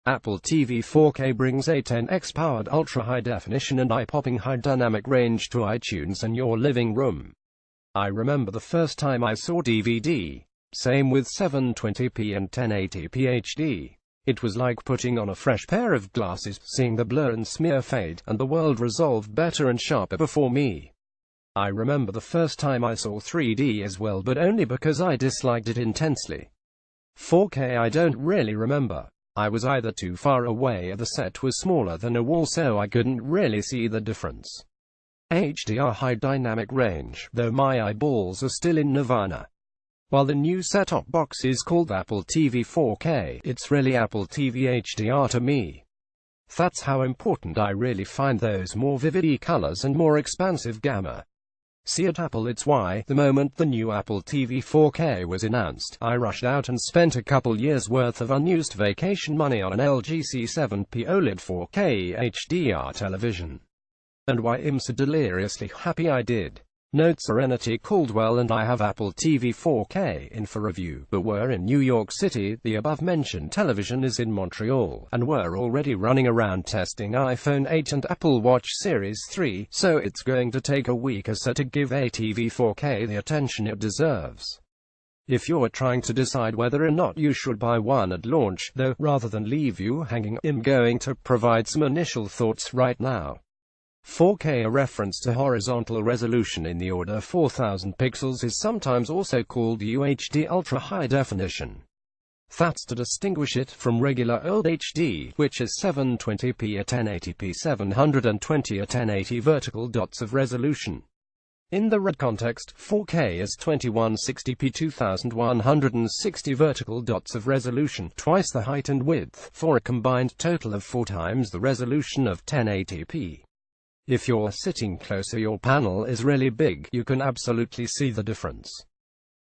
Apple TV 4K brings a 10x powered ultra-high definition and eye-popping high dynamic range to iTunes and your living room. I remember the first time I saw DVD. Same with 720p and 1080p HD. It was like putting on a fresh pair of glasses, seeing the blur and smear fade, and the world resolved better and sharper before me. I remember the first time I saw 3D as well, but only because I disliked it intensely. 4K I don't really remember. I was either too far away or the set was smaller than a wall, so I couldn't really see the difference. HDR high dynamic range, though my eyeballs are still in nirvana. While the new set-top box is called Apple TV 4K, it's really Apple TV HDR to me. That's how important I really find those more vivid colors and more expansive gamma. See, at Apple it's why, the moment the new Apple TV 4K was announced, I rushed out and spent a couple years worth of unused vacation money on an LG C7P OLED 4K HDR television. And why I'm so deliriously happy I did. Note: Serenity Caldwell and I have Apple TV 4K in for review, but we're in New York City, the above-mentioned television is in Montreal, and we're already running around testing iPhone 8 and Apple Watch Series 3, so it's going to take a week or so to give a TV 4K the attention it deserves. If you're trying to decide whether or not you should buy one at launch, though, rather than leave you hanging, I'm going to provide some initial thoughts right now. 4K, a reference to horizontal resolution in the order 4000 pixels, is sometimes also called UHD ultra high definition. That's to distinguish it from regular old HD, which is 720p or 1080p 720 or 1080 vertical dots of resolution. In the red context, 4K is 2160p 2160 vertical dots of resolution, twice the height and width, for a combined total of 4 times the resolution of 1080p. If you're sitting close or your panel is really big, you can absolutely see the difference.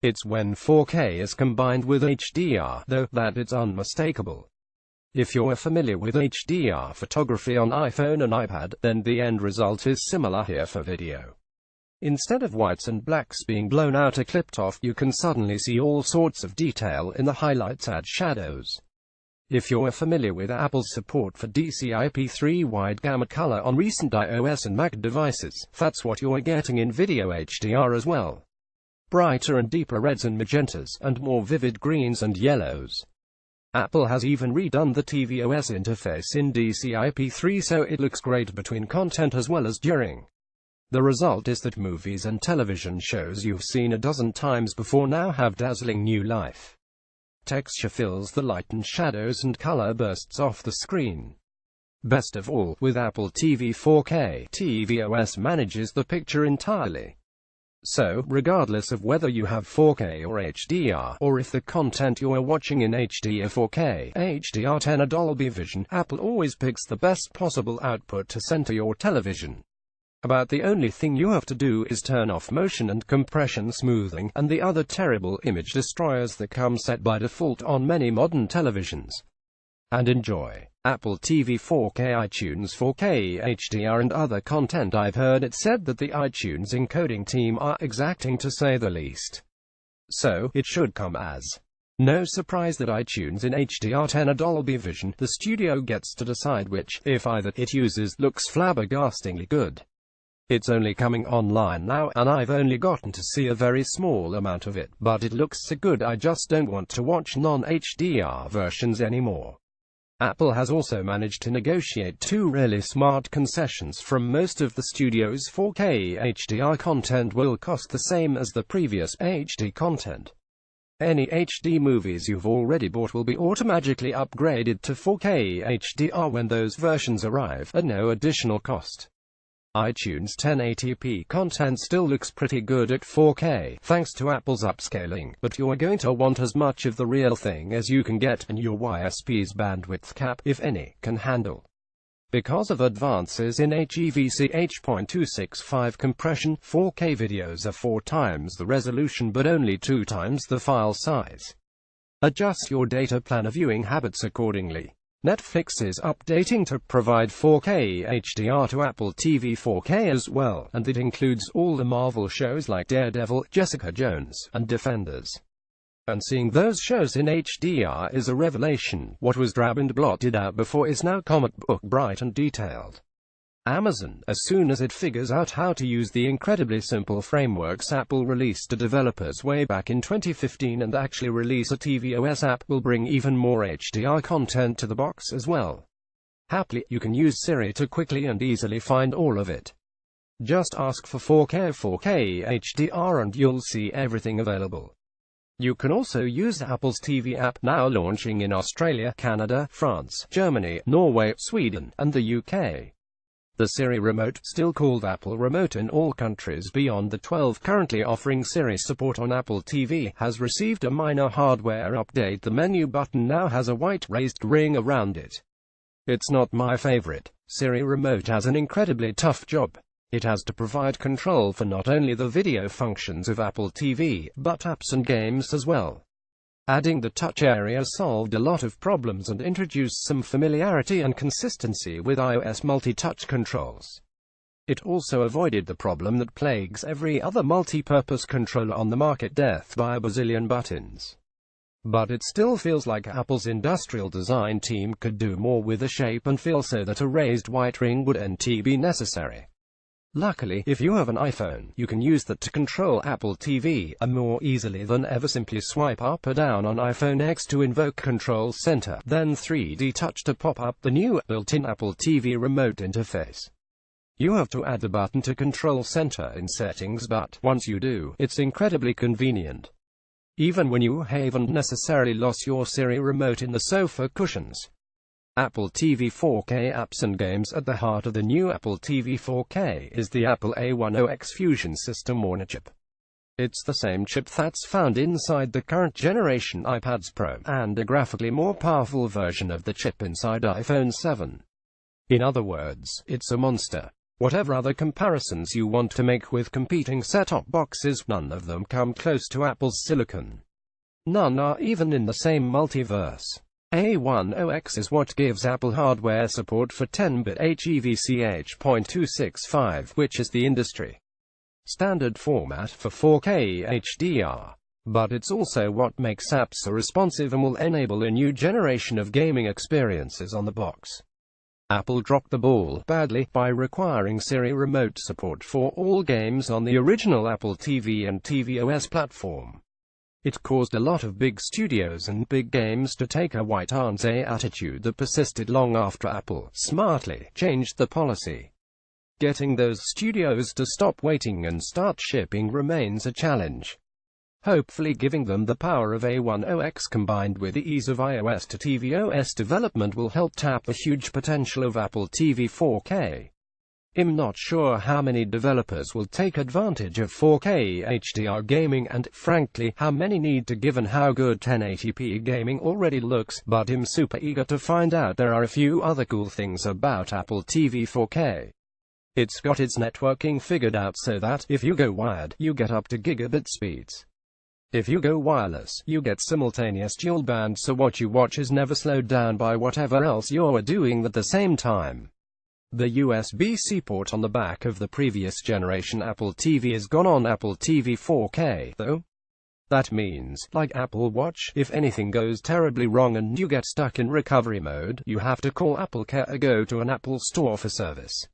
It's when 4K is combined with HDR, though, that it's unmistakable. If you're familiar with HDR photography on iPhone and iPad, then the end result is similar here for video. Instead of whites and blacks being blown out or clipped off, you can suddenly see all sorts of detail in the highlights and shadows. If you're familiar with Apple's support for DCI-P3 wide gamma color on recent iOS and Mac devices, that's what you're getting in video HDR as well. Brighter and deeper reds and magentas, and more vivid greens and yellows. Apple has even redone the tvOS interface in DCI-P3 so it looks great between content as well as during. The result is that movies and television shows you've seen a dozen times before now have dazzling new life. Texture fills the light and shadows and color bursts off the screen. Best of all, with Apple TV 4K, tvOS manages the picture entirely. So, regardless of whether you have 4K or HDR, or if the content you're watching in HD or 4K, HDR 10 or Dolby Vision, Apple always picks the best possible output to send to your television. About the only thing you have to do is turn off motion and compression smoothing, and the other terrible image destroyers that come set by default on many modern televisions. And enjoy Apple TV 4K, iTunes 4K, HDR and other content. I've heard it said that the iTunes encoding team are exacting, to say the least. So, it should come as no surprise that iTunes in HDR 10 or Dolby Vision, the studio gets to decide which, if either, it uses, looks flabbergastingly good. It's only coming online now, and I've only gotten to see a very small amount of it, but it looks so good I just don't want to watch non-HDR versions anymore. Apple has also managed to negotiate 2 really smart concessions. From most of the studio's 4K HDR content will cost the same as the previous HD content. Any HD movies you've already bought will be automatically upgraded to 4K HDR when those versions arrive, at no additional cost. iTunes 1080p content still looks pretty good at 4K, thanks to Apple's upscaling, but you're going to want as much of the real thing as you can get, and your YSP's bandwidth cap, if any, can handle. Because of advances in HEVC H.265 compression, 4K videos are 4 times the resolution but only 2 times the file size. Adjust your data plan or viewing habits accordingly. Netflix is updating to provide 4K HDR to Apple TV 4K as well, and it includes all the Marvel shows like Daredevil, Jessica Jones, and Defenders. And seeing those shows in HDR is a revelation. What was drab and blotted out before is now comic book bright and detailed. Amazon, as soon as it figures out how to use the incredibly simple frameworks Apple released to developers way back in 2015 and actually release a tvOS app, will bring even more HDR content to the box as well. Happily, you can use Siri to quickly and easily find all of it. Just ask for 4K HDR and you'll see everything available. You can also use Apple's TV app, now launching in Australia, Canada, France, Germany, Norway, Sweden, and the UK. The Siri Remote, still called Apple Remote in all countries beyond the 12 currently offering Siri support on Apple TV, has received a minor hardware update. The menu button now has a white raised ring around it. It's not my favorite. Siri Remote has an incredibly tough job. It has to provide control for not only the video functions of Apple TV, but apps and games as well. Adding the touch area solved a lot of problems and introduced some familiarity and consistency with iOS multi-touch controls. It also avoided the problem that plagues every other multi-purpose controller on the market: death by a bazillion buttons. But it still feels like Apple's industrial design team could do more with the shape and feel, so that a raised white ring wouldn't be necessary. Luckily, if you have an iPhone, you can use that to control Apple TV more easily than ever. Simply swipe up or down on iPhone X to invoke Control Center, then 3D Touch to pop up the new, built-in Apple TV remote interface. You have to add the button to Control Center in Settings, but once you do, it's incredibly convenient. Even when you haven't necessarily lost your Siri Remote in the sofa cushions. Apple TV 4K apps and games. At the heart of the new Apple TV 4K is the Apple A10X Fusion System on a chip. It's the same chip that's found inside the current generation iPads Pro, and a graphically more powerful version of the chip inside iPhone 7. In other words, it's a monster. Whatever other comparisons you want to make with competing set-top boxes, none of them come close to Apple's silicon. None are even in the same multiverse. A10X is what gives Apple hardware support for 10-bit HEVC-H.265, which is the industry standard format for 4K HDR. But it's also what makes apps so responsive and will enable a new generation of gaming experiences on the box. Apple dropped the ball badly by requiring Siri Remote support for all games on the original Apple TV and tvOS platform. It caused a lot of big studios and big games to take a wait-and-see attitude that persisted long after Apple smartly changed the policy. Getting those studios to stop waiting and start shipping remains a challenge. Hopefully, giving them the power of A10X combined with the ease of iOS to tvOS development will help tap the huge potential of Apple TV 4K. I'm not sure how many developers will take advantage of 4K HDR gaming and, frankly, how many need to, given how good 1080p gaming already looks, but I'm super eager to find out. There are a few other cool things about Apple TV 4K. It's got its networking figured out so that, if you go wired, you get up to gigabit speeds. If you go wireless, you get simultaneous dual band, so what you watch is never slowed down by whatever else you're doing at the same time. The USB-C port on the back of the previous generation Apple TV is gone on Apple TV 4K, though. That means, like Apple Watch, if anything goes terribly wrong and you get stuck in recovery mode, you have to call AppleCare or go to an Apple store for service.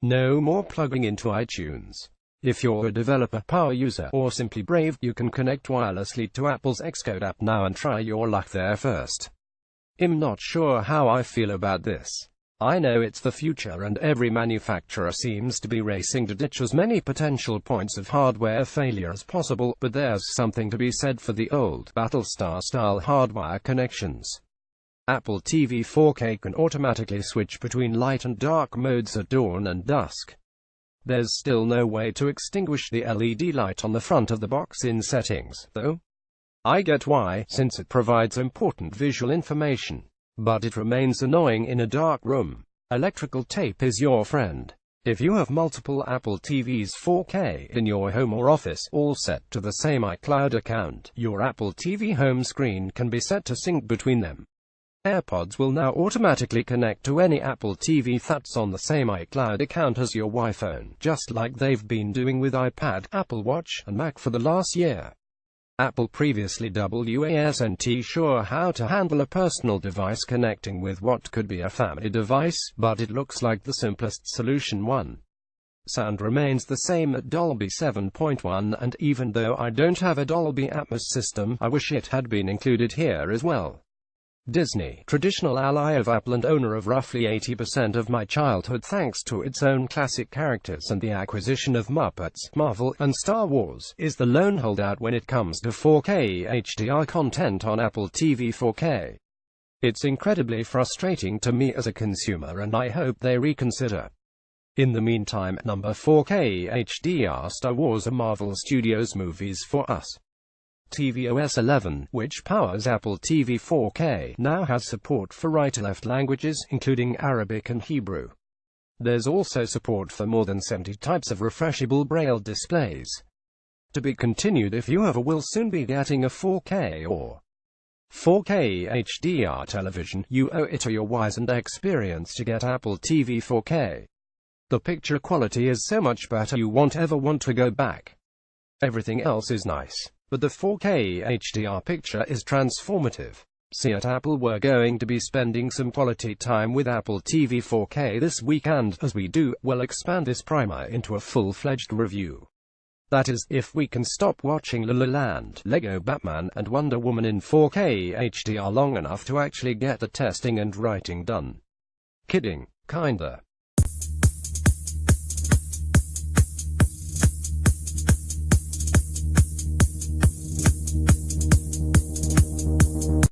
No more plugging into iTunes. If you're a developer, power user, or simply brave, you can connect wirelessly to Apple's Xcode app now and try your luck there first. I'm not sure how I feel about this. I know it's the future and every manufacturer seems to be racing to ditch as many potential points of hardware failure as possible, but there's something to be said for the old Battlestar-style hardwire connections. Apple TV 4K can automatically switch between light and dark modes at dawn and dusk. There's still no way to extinguish the LED light on the front of the box in settings, though. I get why, since it provides important visual information. But it remains annoying in a dark room. Electrical tape is your friend. If you have multiple Apple TVs 4K in your home or office, all set to the same iCloud account, your Apple TV home screen can be set to sync between them. AirPods will now automatically connect to any Apple TV that's on the same iCloud account as your iPhone, just like they've been doing with iPad, Apple Watch, and Mac for the last year. Apple previously wasn't sure how to handle a personal device connecting with what could be a family device, but it looks like the simplest solution won. Sound remains the same at Dolby 7.1, and even though I don't have a Dolby Atmos system, I wish it had been included here as well. Disney, traditional ally of Apple and owner of roughly 80% of my childhood thanks to its own classic characters and the acquisition of Muppets, Marvel, and Star Wars, is the lone holdout when it comes to 4K HDR content on Apple TV 4K. It's incredibly frustrating to me as a consumer, and I hope they reconsider. In the meantime, number 4K HDR Star Wars and Marvel Studios movies for us. tvOS 11, which powers Apple TV 4K, now has support for right-to-left languages, including Arabic and Hebrew. There's also support for more than 70 types of refreshable Braille displays. To be continued. If you ever will soon be getting a 4K or 4K HDR television, you owe it to your wizened experience to get Apple TV 4K. The picture quality is so much better you won't ever want to go back. Everything else is nice, but the 4K HDR picture is transformative. See, at Apple we're going to be spending some quality time with Apple TV 4K this week, and as we do, we'll expand this primer into a full-fledged review. That is, if we can stop watching La La Land, Lego Batman, and Wonder Woman in 4K HDR long enough to actually get the testing and writing done. Kidding, kinda.